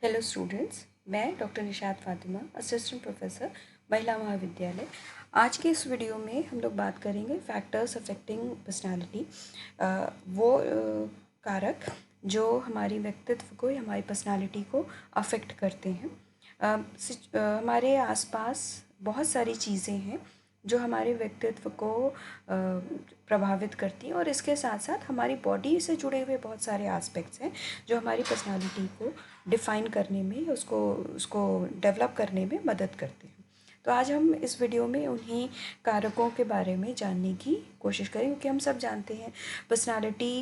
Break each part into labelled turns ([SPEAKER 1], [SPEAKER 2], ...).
[SPEAKER 1] Hello students, मैं doctor Nishat Fatima, assistant professor, महिला महाविद्यालय। आज के इस वीडियो में हम लोग बात करेंगे फैक्टर्स अफेक्टिंग पर्सनालिटी। वो कारक जो हमारी व्यक्तित्व को या हमारी पर्सनालिटी को अफेक्ट करते हैं। हमारे आसपास बहुत सारी चीज़ें हैं जो हमारे व्यक्तित्व को प्रभावित करती हैं, और इसके साथ साथ हमारी बॉडी से जुड़े हुए बहुत सारे एस्पेक्ट्स हैं जो हमारी पर्सनालिटी को डिफ़ाइन करने में या उसको उसको डेवलप करने में मदद करते हैं। तो आज हम इस वीडियो में उन्हीं कारकों के बारे में जानने की कोशिश करें, क्योंकि हम सब जानते हैं पर्सनालिटी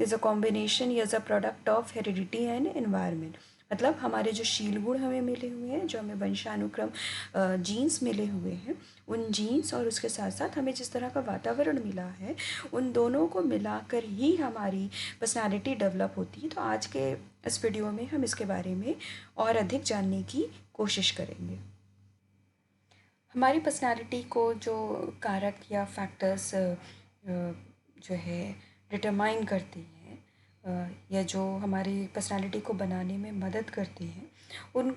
[SPEAKER 1] इज़ अ कॉम्बिनेशन या is a product of heredity and environment. मतलब हमारे जो शील गुण हमें मिले हुए हैं, जो हमें वंशानुक्रम जीन्स मिले हुए हैं, उन जीन्स और उसके साथ साथ हमें जिस तरह का वातावरण मिला है, उन दोनों को मिलाकर ही हमारी पर्सनालिटी डेवलप होती है। तो आज के इस वीडियो में हम इसके बारे में और अधिक जानने की कोशिश करेंगे। हमारी पर्सनालिटी को जो कारक या फैक्टर्स जो है डिटरमाइन करती हैं या जो हमारी पर्सनालिटी को बनाने में मदद करती हैं, उन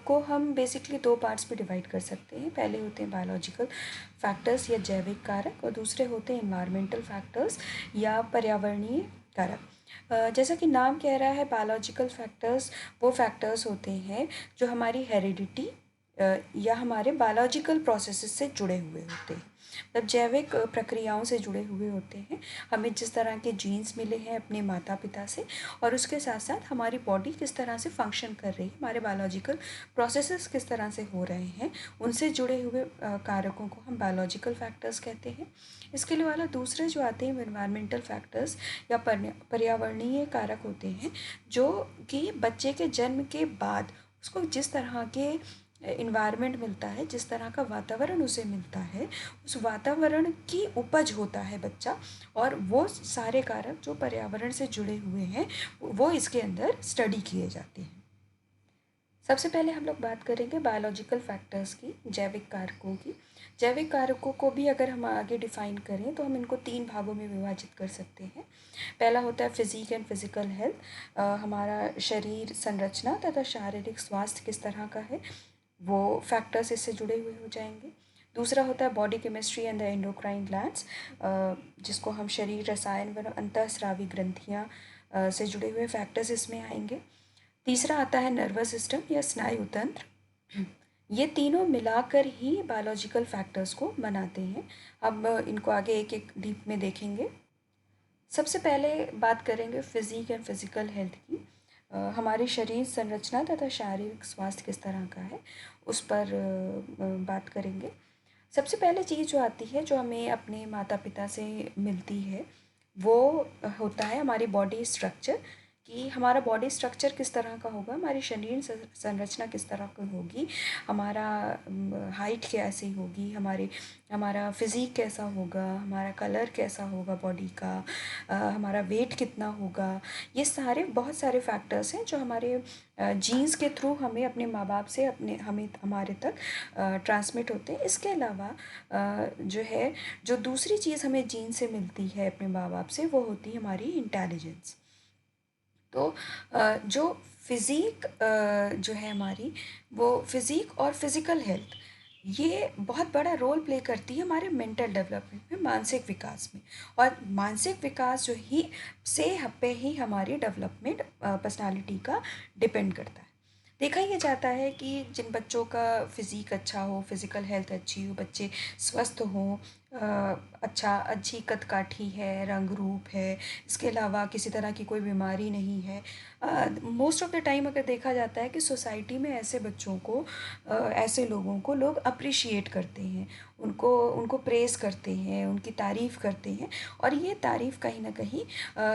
[SPEAKER 1] को हम बेसिकली दो पार्ट्स में डिवाइड कर सकते हैं। पहले होते हैं बायोलॉजिकल फैक्टर्स या जैविक कारक, और दूसरे होते हैं एनवायरमेंटल फैक्टर्स या पर्यावरणीय कारक। जैसा कि नाम कह रहा है, बायोलॉजिकल फैक्टर्स वो फैक्टर्स होते हैं जो हमारी हेरिडिटी या हमारे बायोलॉजिकल प्रोसेसेस से जुड़े हुए होते हैं, मतलब जैविक प्रक्रियाओं से जुड़े हुए होते हैं। हमें जिस तरह के जीन्स मिले हैं अपने माता पिता से, और उसके साथ साथ हमारी बॉडी किस तरह से फंक्शन कर रही है, हमारे बायोलॉजिकल प्रोसेसेस किस तरह से हो रहे हैं, उनसे जुड़े हुए कारकों को हम बायोलॉजिकल फैक्टर्स कहते हैं। इसके लिए वाला दूसरे जो आते हैं एनवायरमेंटल फैक्टर्स या पर्यावरणीय कारक होते हैं, जो कि बच्चे के जन्म के बाद उसको जिस तरह के इन्वायरमेंट मिलता है, जिस तरह का वातावरण उसे मिलता है, उस वातावरण की उपज होता है बच्चा, और वो सारे कारक जो पर्यावरण से जुड़े हुए हैं वो इसके अंदर स्टडी किए जाते हैं। सबसे पहले हम लोग बात करेंगे बायोलॉजिकल फैक्टर्स की, जैविक कारकों की। जैविक कारकों को भी अगर हम आगे डिफाइन करें तो हम इनको 3 भागों में विभाजित कर सकते हैं। पहला होता है फिजिक एंड फिजिकल हेल्थ, हमारा शरीर संरचना तथा शारीरिक स्वास्थ्य किस तरह का है, वो फैक्टर्स इससे जुड़े हुए हो जाएंगे। दूसरा होता है body chemistry and the endocrine glands, जिसको हम शरीर रसायन व अंतःस्रावी ग्रंथियाँ से जुड़े हुए फैक्टर्स इसमें आएंगे। तीसरा आता है नर्वस सिस्टम या स्नायु तंत्र। ये तीनों मिलाकर ही बायोलॉजिकल फैक्टर्स को बनाते हैं। अब इनको आगे एक एक डीप में देखेंगे। सबसे पहले बात करेंगे फिजिक एंड फिजिकल हेल्थ की। हमारी शरीर संरचना तथा शारीरिक स्वास्थ्य किस तरह का है, उस पर बात करेंगे। सबसे पहले चीज़ जो आती है, जो हमें अपने माता पिता से मिलती है, वो होता है हमारी बॉडी स्ट्रक्चर, कि हमारा बॉडी स्ट्रक्चर किस तरह का होगा, हमारी शरीर संरचना किस तरह की होगी, हमारा हाइट कैसी होगी, हमारा फिज़िक कैसा होगा, हमारा कलर कैसा होगा बॉडी का, हमारा वेट कितना होगा। ये सारे बहुत सारे फैक्टर्स हैं जो हमारे जीन्स के थ्रू हमें अपने माँ बाप से हमारे तक ट्रांसमिट होते हैं। इसके अलावा जो दूसरी चीज़ हमें जीन से मिलती है अपने माँ बाप से, वो होती है हमारी इंटेलिजेंस। तो जो फिज़िक जो है हमारी, वो फिज़िक और फिज़िकल हेल्थ ये बहुत बड़ा रोल प्ले करती है हमारे मेंटल डेवलपमेंट में, मानसिक विकास में। और मानसिक विकास जो ही से पे ही हमारी डेवलपमेंट पर्सनालिटी का डिपेंड करता है। देखा यह जाता है कि जिन बच्चों का फिज़िक अच्छा हो, फिज़िकल हेल्थ अच्छी हो, बच्चे स्वस्थ हों, अच्छी कदकाठी है, रंग रूप है, इसके अलावा किसी तरह की कोई बीमारी नहीं है, मोस्ट ऑफ़ द टाइम अगर देखा जाता है कि सोसाइटी में ऐसे बच्चों को, ऐसे लोगों को लोग अप्रिशिएट करते हैं, उनको प्रेज़ करते हैं, उनकी तारीफ़ करते हैं। और ये तारीफ़ कहीं ना कहीं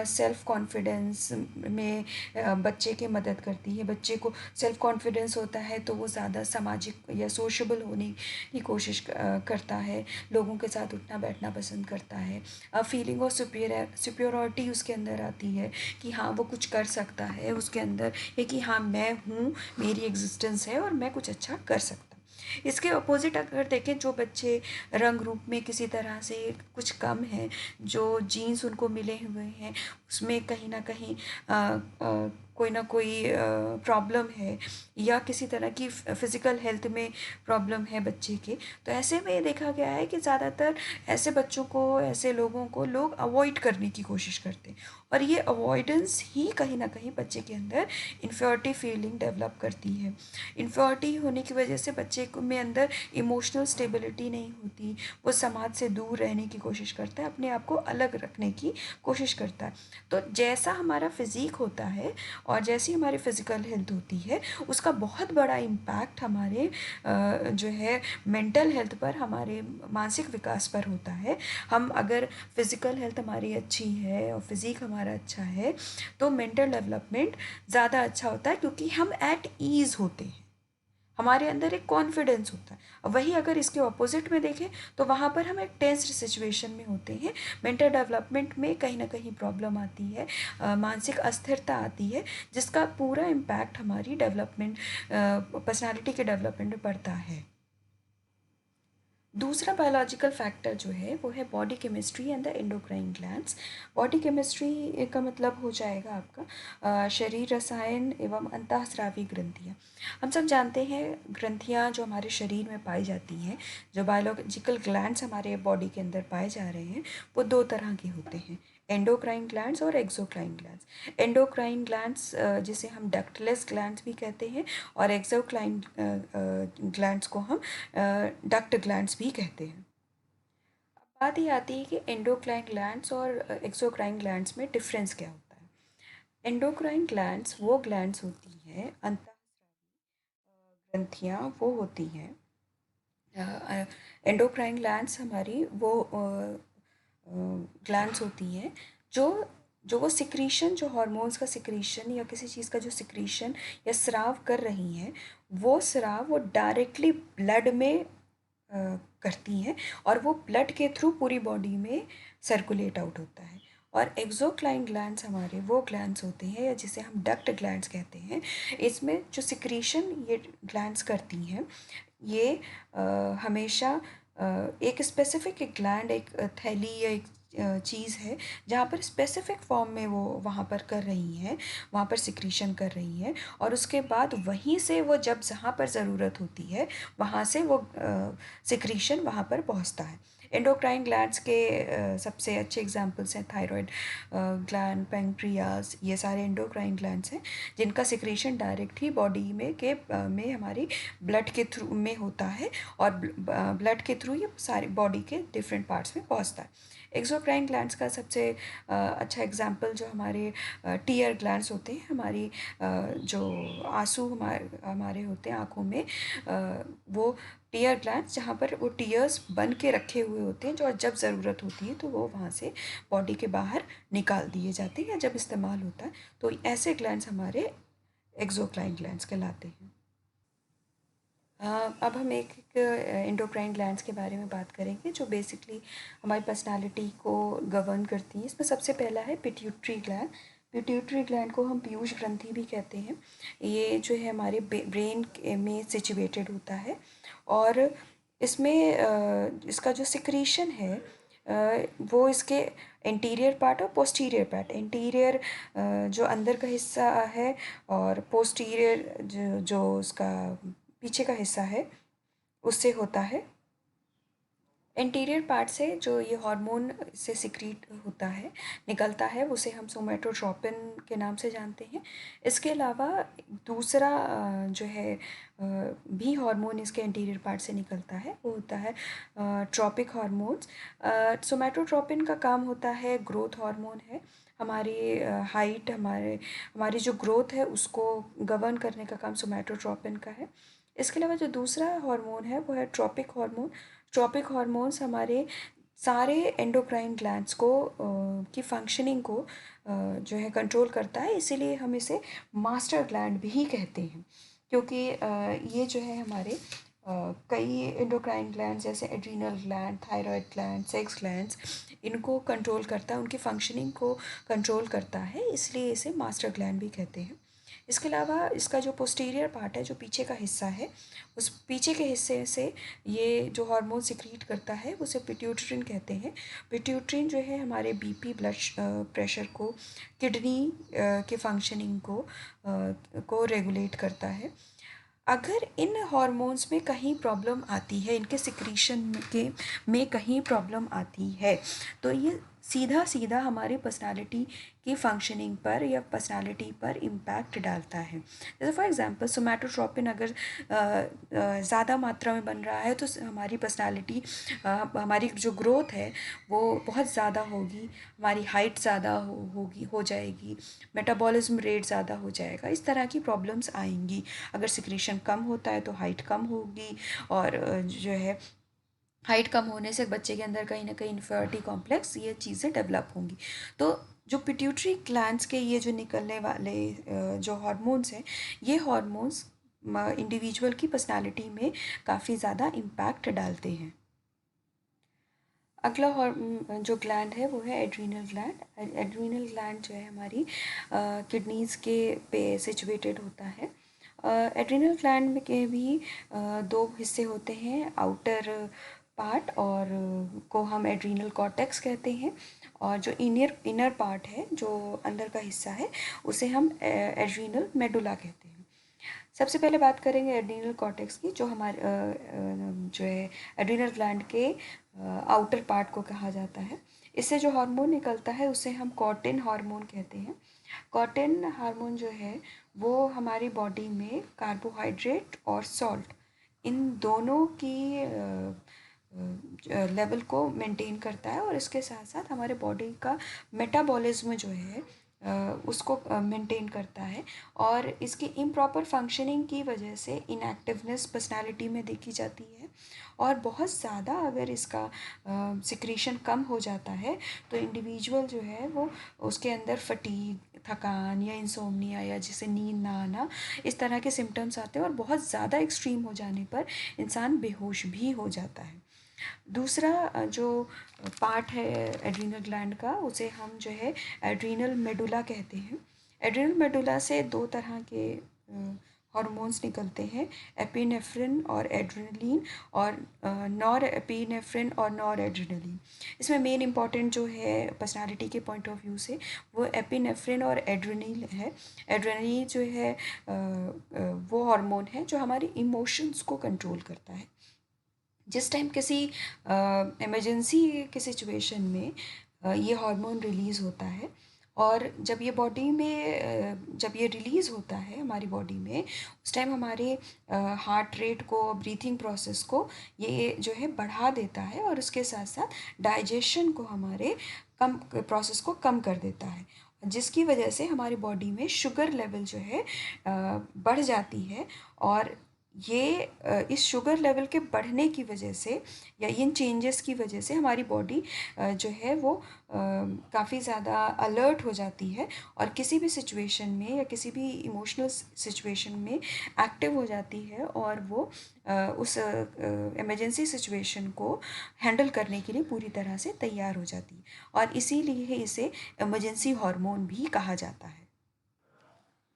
[SPEAKER 1] सेल्फ़ कॉन्फिडेंस में बच्चे की मदद करती है। बच्चे को सेल्फ़ कॉन्फिडेंस होता है तो वो ज़्यादा सामाजिक या सोशल होने की कोशिश करता है, लोगों के साथ उठना बैठना पसंद करता है। फीलिंग ऑफ सुपियोरिटी उसके अंदर आती है कि हाँ वो कुछ कर सकता है, उसके अंदर है कि हाँ मैं हूँ, मेरी एग्जिस्टेंस है और मैं कुछ अच्छा कर सकता हूँ। इसके अपोजिट अगर देखें, जो बच्चे रंग रूप में किसी तरह से कुछ कम है, जो जीन्स उनको मिले हुए हैं उसमें कहीं ना कहीं कोई ना कोई प्रॉब्लम है या किसी तरह की फ़िज़िकल हेल्थ में प्रॉब्लम है बच्चे के, तो ऐसे में ये देखा गया है कि ज़्यादातर ऐसे बच्चों को, ऐसे लोगों को लोग अवॉइड करने की कोशिश करते हैं, और ये अवॉइडेंस ही कहीं ना कहीं बच्चे के अंदर इन्फ्योरिटी फीलिंग डेवलप करती है। इन्फ्योरिटी होने की वजह से बच्चे में अंदर इमोशनल स्टेबिलिटी नहीं होती, वो समाज से दूर रहने की कोशिश करता है, अपने आप को अलग रखने की कोशिश करता है। तो जैसा हमारा फिज़िक होता है और जैसी हमारी फ़िज़िकल हेल्थ होती है, उसका बहुत बड़ा इम्पैक्ट हमारे जो है मेंटल हेल्थ पर, हमारे मानसिक विकास पर होता है। हम अगर फ़िज़िकल हेल्थ हमारी अच्छी है और फिज़िक हमारा अच्छा है तो मेंटल डेवलपमेंट ज़्यादा अच्छा होता है, क्योंकि हम एट ईज़ होते हैं, हमारे अंदर एक कॉन्फिडेंस होता है। अब वही अगर इसके ऑपोजिट में देखें तो वहाँ पर हम एक टेंस्ड सिचुएशन में होते हैं, मेंटल डेवलपमेंट में कहीं ना कहीं प्रॉब्लम आती है, मानसिक अस्थिरता आती है, जिसका पूरा इम्पैक्ट हमारी डेवलपमेंट, पर्सनालिटी के डेवलपमेंट में पड़ता है। दूसरा बायोलॉजिकल फैक्टर जो है वो है body chemistry and the endocrine glands. Body chemistry का मतलब हो जाएगा आपका शरीर रसायन एवं अंतःस्रावी ग्रंथियाँ। हम सब जानते हैं ग्रंथियाँ जो हमारे शरीर में पाई जाती हैं, जो बायोलॉजिकल ग्लैंड्स हमारे बॉडी के अंदर पाए जा रहे हैं, वो दो तरह के होते हैं, एंडोक्राइन ग्लैंड्स और एक्सोक्राइन ग्लैंड्स। एंडोक्राइन ग्लैंड्स जिसे हम डक्टलेस ग्लैंड्स भी कहते हैं, और एक्सोक्राइन ग्लैंड्स को हम डक्ट ग्लैंड्स भी कहते हैं। अब बात ये आती है कि एंडोक्राइन ग्लैंड्स और एक्सोक्राइन ग्लैंड्स में डिफरेंस क्या होता है। एंडोक्राइन ग्लैंड्स वो ग्लैंड्स होती हैं, ग्रंथियाँ वो होती हैं, एंडोक्राइन ग्लैंड्स हमारी वो ग्लैंड्स होती हैं जो जो वो सिक्रीशन, जो हार्मोन्स का सिक्रीशन या किसी चीज़ का जो सिक्रीशन या स्राव कर रही हैं, वो स्राव वो डायरेक्टली ब्लड में करती हैं, और वो ब्लड के थ्रू पूरी बॉडी में सर्कुलेट आउट होता है। और एक्सोक्राइन ग्लैंड्स हमारे वो ग्लैंड्स होते हैं, या जिसे हम डक्ट ग्लैंड्स कहते हैं, इसमें जो सिक्रीशन ये ग्लैंड्स करती हैं, ये हमेशा एक स्पेसिफिक एक ग्लैंड, एक थैली या एक चीज़ है जहाँ पर स्पेसिफिक फॉर्म में वो वहाँ पर कर रही हैं, वहाँ पर सिक्रीशन कर रही हैं, और उसके बाद वहीं से वो जब जहाँ पर ज़रूरत होती है वहाँ से वो सिक्रीशन वहाँ पर पहुँचता है। एंडोक्राइन ग्लैंड्स के सबसे अच्छे एग्जांपल्स हैं थायराइड ग्लैंड, पैंक्रियाज, ये सारे एंडोक्राइन ग्लैंड्स हैं जिनका सिक्रीशन डायरेक्ट ही बॉडी में हमारी ब्लड के थ्रू में होता है, और ब्लड के थ्रू ये सारी बॉडी के डिफरेंट पार्ट्स में पहुंचता है। एक्सोक्राइन ग्लैंड्स का सबसे अच्छा एग्जांपल जो हमारे टीयर ग्लैंड्स होते हैं, हमारी जो आंसू हमारे हमारे होते हैं आँखों में, वो टीयर ग्लैंड्स, जहाँ पर वो टीयर्स बन के रखे हुए होते हैं, जो जब ज़रूरत होती है तो वो वहाँ से बॉडी के बाहर निकाल दिए जाते हैं, या जब इस्तेमाल होता है तो ऐसे ग्लैंड्स हमारे एक्सोक्राइन ग्लैंड्स कहलाते हैं। अब हम एक एक एंडोक्राइन ग्लैंड्स के बारे में बात करेंगे जो बेसिकली हमारी पर्सनालिटी को गवर्न करती हैं। इसमें सबसे पहला है पिट्यूटरी ग्लैंड। पिट्यूटरी ग्लैंड को हम पीयूष ग्रंथि भी कहते हैं। ये जो है हमारे ब्रेन में सिचुएटेड होता है, और इसमें इसका जो सिक्रीशन है वो इसके इंटीरियर पार्ट और पोस्टीरियर पार्ट, इंटीरियर जो अंदर का हिस्सा है, और पोस्टीरियर जो उसका पीछे का हिस्सा है उससे होता है। इंटीरियर पार्ट से जो ये हार्मोन से सिक्रीट होता है, निकलता है, उसे हम सोमेटोट्रोपिन के नाम से जानते हैं। इसके अलावा दूसरा जो है भी हार्मोन इसके इंटीरियर पार्ट से निकलता है, वो होता है ट्रॉपिक हार्मोन्स। सोमेटोट्रोपिन का काम होता है, ग्रोथ हार्मोन है, हमारी हाइट, हमारी जो ग्रोथ है उसको गवर्न करने का काम सोमेटोट्रोपिन का है। इसके अलावा जो दूसरा हार्मोन है वो है ट्रॉपिक हार्मोन। ट्रॉपिक हार्मोन्स हमारे सारे एंडोक्राइन ग्लैंड्स को की फंक्शनिंग को जो है कंट्रोल करता है, इसीलिए हम इसे मास्टर ग्लैंड भी कहते हैं, क्योंकि ये जो है हमारे कई एंडोक्राइन ग्लैंड जैसे adrenal gland, thyroid gland, sex glands, इनको कंट्रोल करता है, उनकी फंक्शनिंग को कंट्रोल करता है, इसलिए इसे मास्टर ग्लैंड भी कहते हैं। इसके अलावा इसका जो पोस्टीरियर पार्ट है, जो पीछे का हिस्सा है, उस पीछे के हिस्से से ये जो हार्मोन सिक्रीट करता है उसे पिट्यूटरिन कहते हैं। पिट्यूटरिन जो है हमारे बीपी, ब्लड प्रेशर को, किडनी के फंक्शनिंग को रेगुलेट करता है। अगर इन हार्मोन्स में कहीं प्रॉब्लम आती है, इनके सिक्रीशन में कहीं प्रॉब्लम आती है, तो ये सीधा सीधा हमारी पर्सनालिटी की फंक्शनिंग पर या पर्सनालिटी पर इम्पैक्ट डालता है। जैसे फॉर एग्जांपल सोमैटोट्रोपिन अगर ज़्यादा मात्रा में बन रहा है तो हमारी पर्सनालिटी, हमारी जो ग्रोथ है वो बहुत ज़्यादा होगी, हमारी हाइट ज़्यादा हो जाएगी, मेटाबॉलिज्म रेट ज़्यादा हो जाएगा, इस तरह की प्रॉब्लम्स आएंगी। अगर सिक्रीशन कम होता है तो हाइट कम होगी, और जो है हाइट कम होने से बच्चे के अंदर कहीं ना कहीं इन्फीरियरिटी कॉम्प्लेक्स, ये चीज़ें डेवलप होंगी। तो जो पिट्यूटरी ग्लैंड्स के ये जो निकलने वाले जो हार्मोन्स हैं, ये हार्मोन्स इंडिविजुअल की पर्सनालिटी में काफ़ी ज़्यादा इम्पैक्ट डालते हैं। अगला जो ग्लैंड है वो है एड्रीनल ग्लैंड। एड्रीनल ग्लैंड जो है हमारी किडनीज़ के पे सिचुएटेड होता है। एड्रीनल ग्लैंड में के भी दो हिस्से होते हैं, आउटर पार्ट, और को हम एड्रीनल कॉर्टेक्स कहते हैं, और जो इनर पार्ट है, जो अंदर का हिस्सा है, उसे हम एड्रीनल मेडुला कहते हैं। सबसे पहले बात करेंगे एड्रीनल कॉर्टेक्स की, जो हमारे जो है एड्रीनल ग्लैंड के आउटर पार्ट को कहा जाता है। इससे जो हार्मोन निकलता है उसे हम कॉर्टिन हार्मोन कहते हैं। कॉर्टिन हार्मोन जो है वो हमारी बॉडी में कार्बोहाइड्रेट और सॉल्ट, इन दोनों की लेवल को मेंटेन करता है, और इसके साथ साथ हमारे बॉडी का मेटाबॉलिज्म जो है उसको मेंटेन करता है। और इसकी इम्प्रॉपर फंक्शनिंग की वजह से इनएक्टिवनेस पर्सनालिटी में देखी जाती है, और बहुत ज़्यादा अगर इसका सिक्रीशन कम हो जाता है तो इंडिविजुअल जो है वो उसके अंदर फटीग, थकान या इंसोम्निया, या जिसे नींद ना आना, इस तरह के सिम्टम्स आते हैं, और बहुत ज़्यादा एक्सट्रीम हो जाने पर इंसान बेहोश भी हो जाता है। दूसरा जो पार्ट है एड्रीनल ग्लैंड का, उसे हम जो है एड्रीनल मेडुला कहते हैं। एड्रीनल मेडुला से दो तरह के हार्मोन्स निकलते हैं, एपिनेफ्रिन और एड्रेनलिन, और नॉर एपिनेफ्रिन और नॉर एड्रेनलिन। इसमें मेन इंपॉर्टेंट जो है पर्सनालिटी के पॉइंट ऑफ व्यू से वो एपिनेफ्रिन और एड्रेनलिन है। एड्रेनलिन जो है वो हार्मोन है जो हमारी इमोशंस को कंट्रोल करता है। जिस टाइम किसी इमरजेंसी के सिचुएशन में ये हार्मोन रिलीज़ होता है, और जब ये बॉडी में जब ये रिलीज़ होता है हमारी बॉडी में, उस टाइम हमारे हार्ट रेट को, ब्रीथिंग प्रोसेस को ये जो है बढ़ा देता है, और उसके साथ साथ डाइजेशन को हमारे कम प्रोसेस को कम कर देता है, जिसकी वजह से हमारी बॉडी में शुगर लेवल जो है बढ़ जाती है। और ये इस शुगर लेवल के बढ़ने की वजह से या इन चेंजेस की वजह से हमारी बॉडी जो है वो काफ़ी ज़्यादा अलर्ट हो जाती है, और किसी भी सिचुएशन में या किसी भी इमोशनल सिचुएशन में एक्टिव हो जाती है, और वो उस इमरजेंसी सिचुएशन को हैंडल करने के लिए पूरी तरह से तैयार हो जाती है, और इसीलिए इसे इमरजेंसी हार्मोन भी कहा जाता है।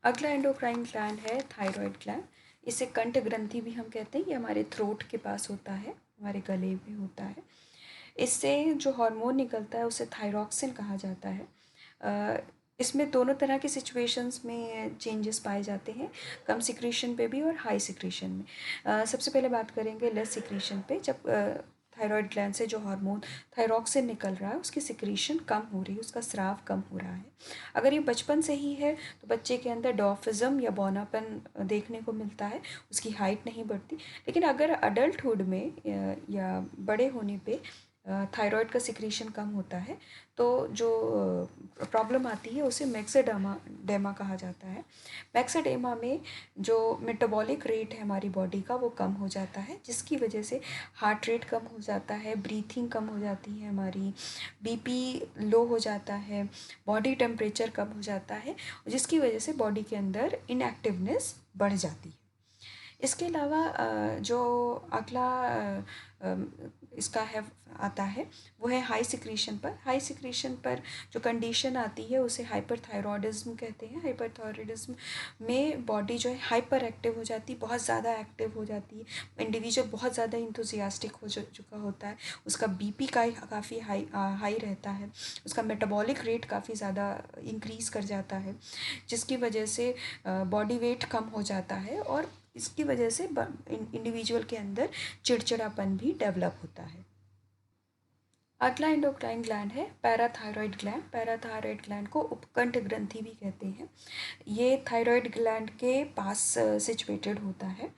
[SPEAKER 1] अगला एंडोक्राइन ग्लैंड है थायराइड ग्लैंड। इसे कंठ ग्रंथि भी हम कहते हैं, ये हमारे थ्रोट के पास होता है, हमारे गले में होता है। इससे जो हार्मोन निकलता है उसे थायरॉक्सिन कहा जाता है। इसमें दोनों तरह के सिचुएशंस में चेंजेस पाए जाते हैं, कम सिक्रीशन पे भी और हाई सिक्रीशन में। सबसे पहले बात करेंगे लेस सिक्रीशन पे। जब थायराइड ग्लैंड से जो हार्मोन थायरॉक्सिन निकल रहा है उसकी सिक्रीशन कम हो रही है, उसका स्राव कम हो रहा है। अगर ये बचपन से ही है तो बच्चे के अंदर डॉर्फिज्म या बौनापन देखने को मिलता है, उसकी हाइट नहीं बढ़ती। लेकिन अगर अडल्टहुड में या बड़े होने पे थायराइड का सिक्रीशन कम होता है तो जो प्रॉब्लम आती है उसे मैक्सेडेमा कहा जाता है। मैक्सेडेमा में जो मेटाबॉलिक रेट है हमारी बॉडी का वो कम हो जाता है, जिसकी वजह से हार्ट रेट कम हो जाता है, ब्रीथिंग कम हो जाती है हमारी, बीपी लो हो जाता है, बॉडी टेम्परेचर कम हो जाता है, जिसकी वजह से बॉडी के अंदर इनएक्टिवनेस बढ़ जाती है। इसके अलावा जो अगला इसका है आता है वो है हाई सिक्रीशन पर। हाई सिक्रीशन पर जो कंडीशन आती है उसे हाइपरथायरॉयडिज्म कहते हैं। हाइपरथायरॉयडिज्म में बॉडी जो है हाइपर एक्टिव हो जाती है, बहुत ज़्यादा एक्टिव हो जाती है। इंडिविजुअल बहुत ज़्यादा इंथुजियास्टिक हो चुका होता है, उसका बीपी का काफ़ी हाई रहता है, उसका मेटाबॉलिक रेट काफ़ी ज़्यादा इंक्रीज़ कर जाता है, जिसकी वजह से बॉडी वेट कम हो जाता है और इसकी वजह से इंडिविजुअल के अंदर चिड़चिड़ापन भी डेवलप होता है। अगला एंडोक्राइन ग्लैंड है पैराथायरॉयड ग्लैंड। पैराथायरॉयड ग्लैंड को उपकंठ ग्रंथि भी कहते हैं। ये थायरॉयड ग्लैंड के पास सिचुएटेड होता है।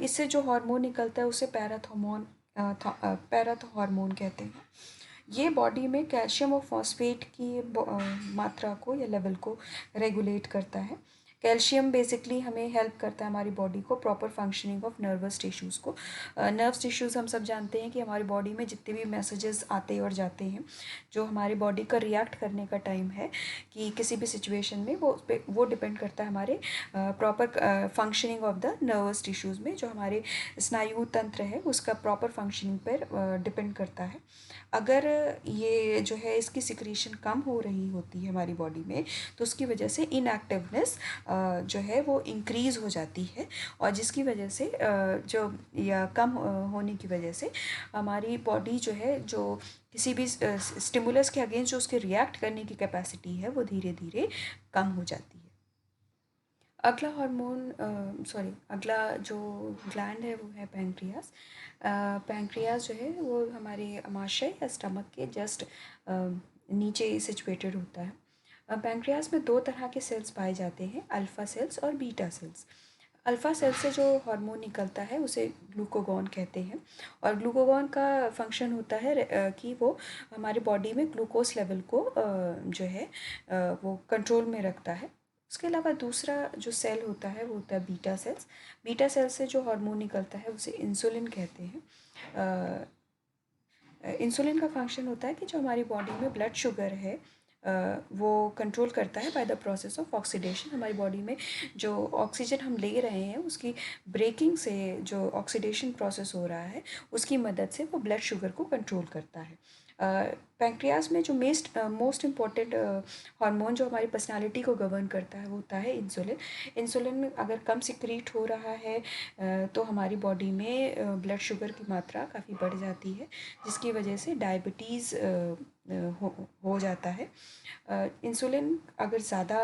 [SPEAKER 1] इससे जो हार्मोन निकलता है उसे पैराथॉर्मोन कहते हैं। ये बॉडी में कैल्शियम और फॉस्फेट की मात्रा को या लेवल को रेगुलेट करता है। कैल्शियम बेसिकली हमें हेल्प करता है हमारी बॉडी को proper functioning of nervous tissues को। नर्व्स टिश्यूज़ हम सब जानते हैं कि हमारी बॉडी में जितने भी मैसेजेस आते और जाते हैं, जो हमारी बॉडी का रिएक्ट करने का टाइम है कि किसी भी सिचुएशन में वो डिपेंड करता है हमारे proper functioning of the nervous tissues में। जो हमारे स्नायु तंत्र है उसका प्रॉपर फंक्शनिंग पर डिपेंड करता है। अगर ये जो है इसकी सिक्रीशन कम हो रही होती है हमारी बॉडी में, तो उसकी वजह से इनएक्टिवनेस जो है वो इंक्रीज़ हो जाती है और जिसकी वजह से जो या कम होने की वजह से हमारी बॉडी जो है जो किसी भी स्टिमुलस के अगेंस्ट जो उसके रिएक्ट करने की कैपेसिटी है वो धीरे धीरे कम हो जाती है। अगला अगला जो ग्लैंड है वो है पैंक्रियास। पैंक्रियास जो है वो हमारे अमाशय या स्टमक के जस्ट नीचे सिचुएटेड होता है। पैंक्रियास में दो तरह के सेल्स पाए जाते हैं, अल्फ़ा सेल्स और बीटा सेल्स। अल्फ़ा सेल से जो हार्मोन निकलता है उसे ग्लूकागॉन कहते हैं और ग्लूकागॉन का फंक्शन होता है कि वो हमारे बॉडी में ग्लूकोज लेवल को जो है वो कंट्रोल में रखता है। उसके अलावा दूसरा जो सेल होता है वो होता है बीटा सेल्स। बीटा सेल से जो हार्मोन निकलता है उसे इंसुलिन कहते हैं। इंसुलिन का फंक्शन होता है कि जो हमारी बॉडी में ब्लड शुगर है वो कंट्रोल करता है by the process of oxidation. हमारी बॉडी में जो ऑक्सीजन हम ले रहे हैं उसकी ब्रेकिंग से जो ऑक्सीडेशन प्रोसेस हो रहा है उसकी मदद से वो ब्लड शुगर को कंट्रोल करता है। पैंक्रियास में जो मोस्ट इम्पॉर्टेंट हार्मोन जो हमारी पर्सनालिटी को गवर्न करता है वो होता है इंसुलिन। इंसुलिन अगर कम सिक्रीट हो रहा है तो हमारी बॉडी में ब्लड शुगर की मात्रा काफ़ी बढ़ जाती है, जिसकी वजह से डायबिटीज़ हो जाता है। इंसुलिन अगर ज़्यादा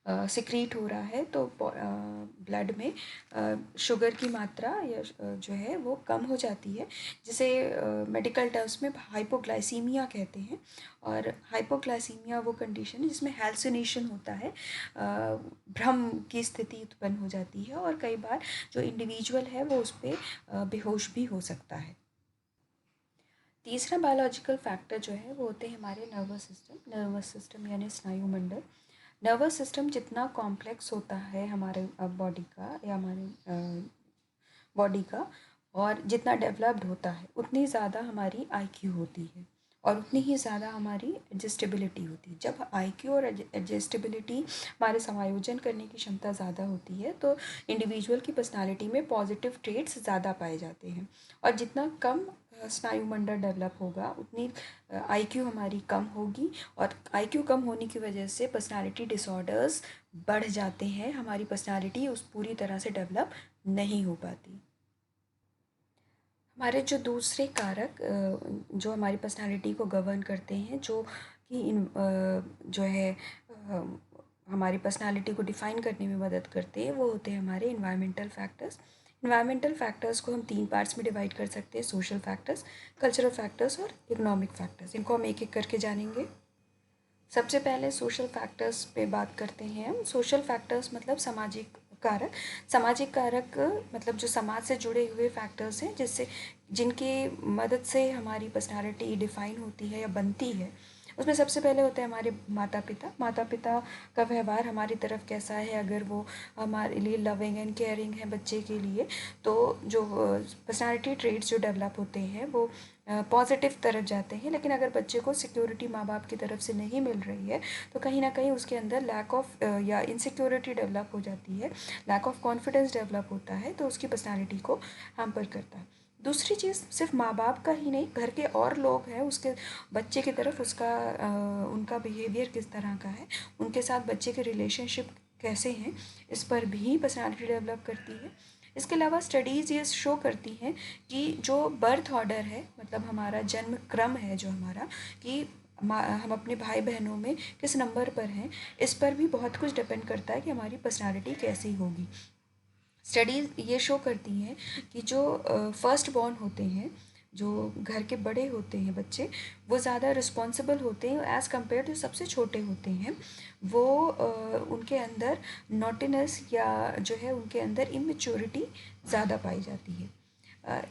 [SPEAKER 1] सिक्रीट हो रहा है तो ब्लड में शुगर की मात्रा या जो है वो कम हो जाती है, जिसे मेडिकल टर्म्स में हाइपोग्लाइसीमिया कहते हैं। और हाइपोग्लाइसीमिया वो कंडीशन है जिसमें हैल्यूसिनेशन होता है, भ्रम की स्थिति उत्पन्न हो जाती है और कई बार जो इंडिविजुअल है वो उस पर बेहोश भी हो सकता है। तीसरा बायोलॉजिकल फैक्टर जो है वो होते हैं हमारे नर्वस सिस्टम यानी स्नायु मंडल। नर्वस सिस्टम जितना कॉम्प्लेक्स होता है हमारे बॉडी का या हमारे बॉडी का और जितना डेवलप्ड होता है उतनी ज़्यादा हमारी आईक्यू होती है और उतनी ही ज़्यादा हमारी एडजस्टेबिलिटी होती है। जब आईक्यू और एडजस्टेबिलिटी हमारे समायोजन करने की क्षमता ज़्यादा होती है तो इंडिविजुअल की पर्सनालिटी में पॉजिटिव ट्रेट्स ज़्यादा पाए जाते हैं और जितना कम स्नायु मंडल डेवलप होगा उतनी आईक्यू हमारी कम होगी और आईक्यू कम होने की वजह से पर्सनालिटी डिसऑर्डर्स बढ़ जाते हैं, हमारी पर्सनालिटी उस पूरी तरह से डेवलप नहीं हो पाती। हमारे जो दूसरे कारक जो हमारी पर्सनालिटी को गवर्न करते हैं, जो कि जो है हमारी पर्सनालिटी को डिफ़ाइन करने में मदद करते हैं, वो होते हैं हमारे इन्वायरमेंटल फैक्टर्स। इन्वायरमेंटल फैक्टर्स को हम 3 पार्ट्स में डिवाइड कर सकते हैं, सोशल फैक्टर्स, कल्चरल फैक्टर्स और इकोनॉमिक फैक्टर्स। इनको हम एक एक करके जानेंगे। सबसे पहले सोशल फैक्टर्स पे बात करते हैं हम। सोशल फैक्टर्स मतलब सामाजिक कारक। सामाजिक कारक मतलब जो समाज से जुड़े हुए फैक्टर्स हैं जिससे जिनकी मदद से हमारी पर्सनालिटी डिफ़ाइन होती है या बनती है। उसमें सबसे पहले होते हैं हमारे माता पिता। माता पिता का व्यवहार हमारी तरफ कैसा है, अगर वो हमारे लिए लविंग एंड केयरिंग है बच्चे के लिए, तो जो पर्सनालिटी ट्रेट्स जो डेवलप होते हैं वो पॉजिटिव तरफ जाते हैं। लेकिन अगर बच्चे को सिक्योरिटी माँ बाप की तरफ से नहीं मिल रही है तो कहीं ना कहीं उसके अंदर लैक ऑफ या इनसिक्योरिटी डेवलप हो जाती है, लैक ऑफ कॉन्फिडेंस डेवलप होता है, तो उसकी पर्सनालिटी को हैम्पर करता है। दूसरी चीज़ सिर्फ माँ बाप का ही नहीं, घर के और लोग हैं उसके बच्चे की तरफ उसका उनका बिहेवियर किस तरह का है, उनके साथ बच्चे के रिलेशनशिप कैसे हैं, इस पर भी पर्सनालिटी डेवलप करती है। इसके अलावा स्टडीज़ ये शो करती हैं कि जो बर्थ ऑर्डर है, मतलब हमारा जन्म क्रम है जो हमारा, कि हम अपने भाई बहनों में किस नंबर पर हैं, इस पर भी बहुत कुछ डिपेंड करता है कि हमारी पर्सनालिटी कैसी होगी। स्टडीज़ ये शो करती हैं कि जो फर्स्ट बॉर्न होते हैं, जो घर के बड़े होते हैं बच्चे, वो ज़्यादा रिस्पॉन्सिबल होते हैं एज़ कम्पेयर जो सबसे छोटे होते हैं। वो उनके अंदर नॉटीनेस या जो है उनके अंदर इमेच्योरिटी ज़्यादा पाई जाती है। अ,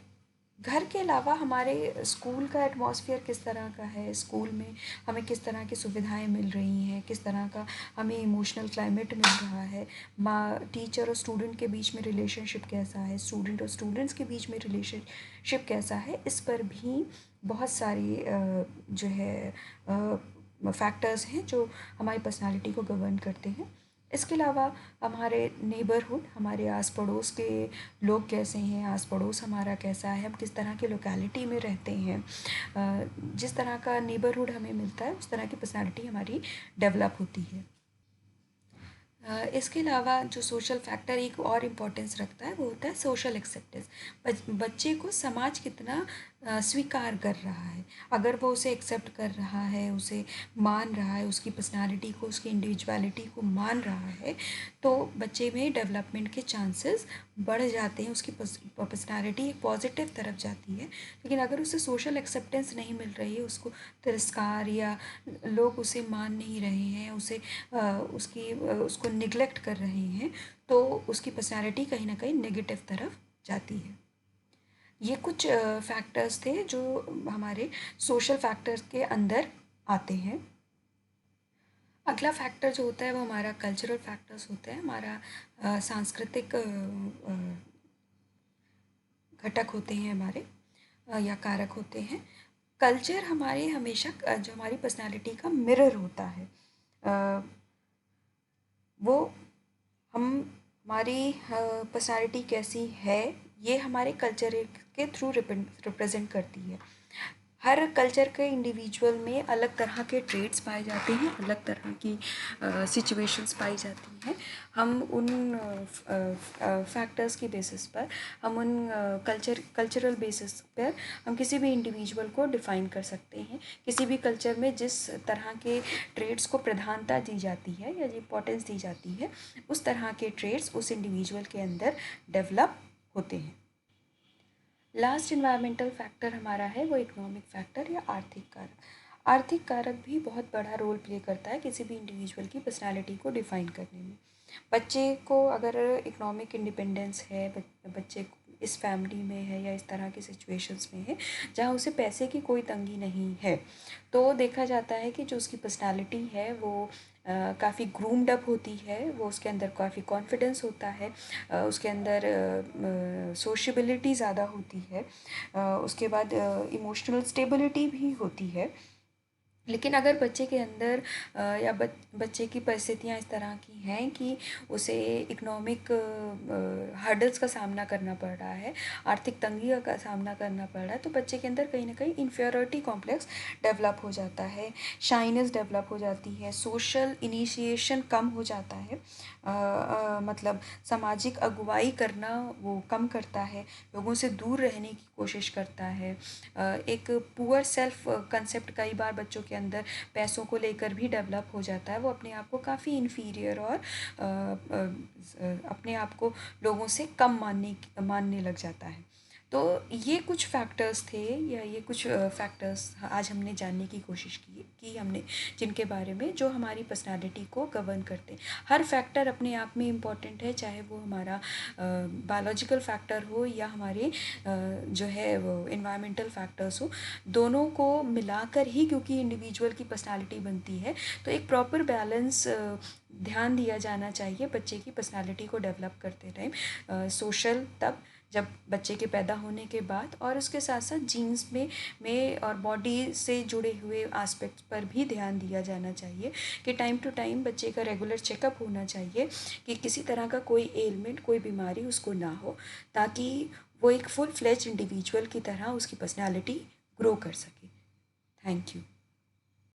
[SPEAKER 1] घर के अलावा हमारे स्कूल का एटमॉस्फेयर किस तरह का है, स्कूल में हमें किस तरह की सुविधाएं मिल रही हैं, किस तरह का हमें इमोशनल क्लाइमेट मिल रहा है, माँ टीचर और स्टूडेंट के बीच में रिलेशनशिप कैसा है, स्टूडेंट और स्टूडेंट्स के बीच में रिलेशनशिप कैसा है, इस पर भी बहुत सारी जो है फैक्टर्स हैं जो हमारी पर्सनालिटी को गवर्न करते हैं। इसके अलावा हमारे नेबरहुड, हमारे आस पड़ोस के लोग कैसे हैं, आस पड़ोस हमारा कैसा है, हम किस तरह के लोकेलिटी में रहते हैं, जिस तरह का नेबरहुड हमें मिलता है उस तरह की पर्सनालिटी हमारी डेवलप होती है। इसके अलावा जो सोशल फैक्टर एक और इम्पोर्टेंस रखता है वो होता है सोशल एक्सेप्टेंस। बच्चे को समाज कितना स्वीकार कर रहा है, अगर वो उसे एक्सेप्ट कर रहा है, उसे मान रहा है, उसकी पर्सनालिटी को, उसकी इंडिविजुअलिटी को मान रहा है, तो बच्चे में डेवलपमेंट के चांसेस बढ़ जाते हैं, उसकी पर्सनालिटी एक पॉजिटिव तरफ जाती है। लेकिन अगर उसे सोशल एक्सेप्टेंस नहीं मिल रही है, उसको तिरस्कार या लोग उसे मान नहीं रहे हैं, उसको निगलेक्ट कर रहे हैं, तो उसकी पर्सनालिटी कहीं ना कहीं नेगेटिव तरफ जाती है। ये कुछ फैक्टर्स थे जो हमारे सोशल फैक्टर्स के अंदर आते हैं। अगला फैक्टर जो होता है वो हमारा कल्चरल फैक्टर्स होता है, हमारा सांस्कृतिक घटक होते हैं हमारे, या कारक होते हैं। कल्चर हमारे हमेशा जो हमारी पर्सनालिटी का मिरर होता है, वो हम हमारी पर्सनालिटी कैसी है ये हमारे कल्चर के थ्रू रिप्रेजेंट करती है। हर कल्चर के इंडिविजुअल में अलग तरह के ट्रेड्स पाए जाते हैं, अलग तरह की सिचुएशंस पाई जाती हैं। हम उन फैक्टर्स की बेसिस पर, हम उन कल्चरल बेसिस पर हम किसी भी इंडिविजुअल को डिफ़ाइन कर सकते हैं। किसी भी कल्चर में जिस तरह के ट्रेड्स को प्रधानता दी जाती है या इम्पोर्टेंस दी जाती है, उस तरह के ट्रेड्स उस इंडिविजुअल के अंदर डेवलप होते हैं। लास्ट इन्वायरमेंटल फैक्टर हमारा है वो इकोनॉमिक फैक्टर या आर्थिक कारक। आर्थिक कारक भी बहुत बड़ा रोल प्ले करता है किसी भी इंडिविजुअल की पर्सनालिटी को डिफ़ाइन करने में। बच्चे को अगर इकोनॉमिक इंडिपेंडेंस है, बच्चे इस फैमिली में है या इस तरह की सिचुएशंस में है जहाँ उसे पैसे की कोई तंगी नहीं है, तो देखा जाता है कि जो उसकी पर्सनालिटी है वो काफ़ी ग्रूम्ड अप होती है, वो उसके अंदर काफ़ी कॉन्फिडेंस होता है, उसके अंदर सोशबिलिटी ज़्यादा होती है, उसके बाद इमोशनल स्टेबिलिटी भी होती है। लेकिन अगर बच्चे के अंदर या बच्चे की परिस्थितियाँ इस तरह की हैं कि उसे इकोनॉमिक हर्डल्स का सामना करना पड़ रहा है, आर्थिक तंगी का सामना करना पड़ रहा है, तो बच्चे के अंदर कहीं ना कहीं इन्फीरियरिटी कॉम्प्लेक्स डेवलप हो जाता है, शाइनेस डेवलप हो जाती है, सोशल इनिशिएशन कम हो जाता है, मतलब सामाजिक अगुवाई करना वो कम करता है, लोगों से दूर रहने की कोशिश करता है। एक पुअर सेल्फ कंसेप्ट कई बार बच्चों के अंदर पैसों को लेकर भी डेवलप हो जाता है, वो अपने आप को काफ़ी इन्फीरियर और अपने आप को लोगों से कम मानने लग जाता है। तो ये कुछ फैक्टर्स थे, या ये कुछ फैक्टर्स आज हमने जानने की कोशिश की हमने, जिनके बारे में जो हमारी पर्सनालिटी को गवर्न करते हैं। हर फैक्टर अपने आप में इम्पॉर्टेंट है, चाहे वो हमारा बायोलॉजिकल फैक्टर हो या हमारे जो है वो इन्वायरमेंटल फैक्टर्स हो, दोनों को मिलाकर ही क्योंकि इंडिविजुअल की पर्सनालिटी बनती है, तो एक प्रॉपर बैलेंस ध्यान दिया जाना चाहिए बच्चे की पर्सनालिटी को डेवलप करते टाइम। सोशल तब जब बच्चे के पैदा होने के बाद, और उसके साथ साथ जीन्स में और बॉडी से जुड़े हुए एस्पेक्ट्स पर भी ध्यान दिया जाना चाहिए कि टाइम टू टाइम बच्चे का रेगुलर चेकअप होना चाहिए कि किसी तरह का कोई एलिमेंट, कोई बीमारी उसको ना हो, ताकि वो एक फुल फ्लेज इंडिविजुअल की तरह उसकी पर्सनैलिटी ग्रो कर सके। Thank you.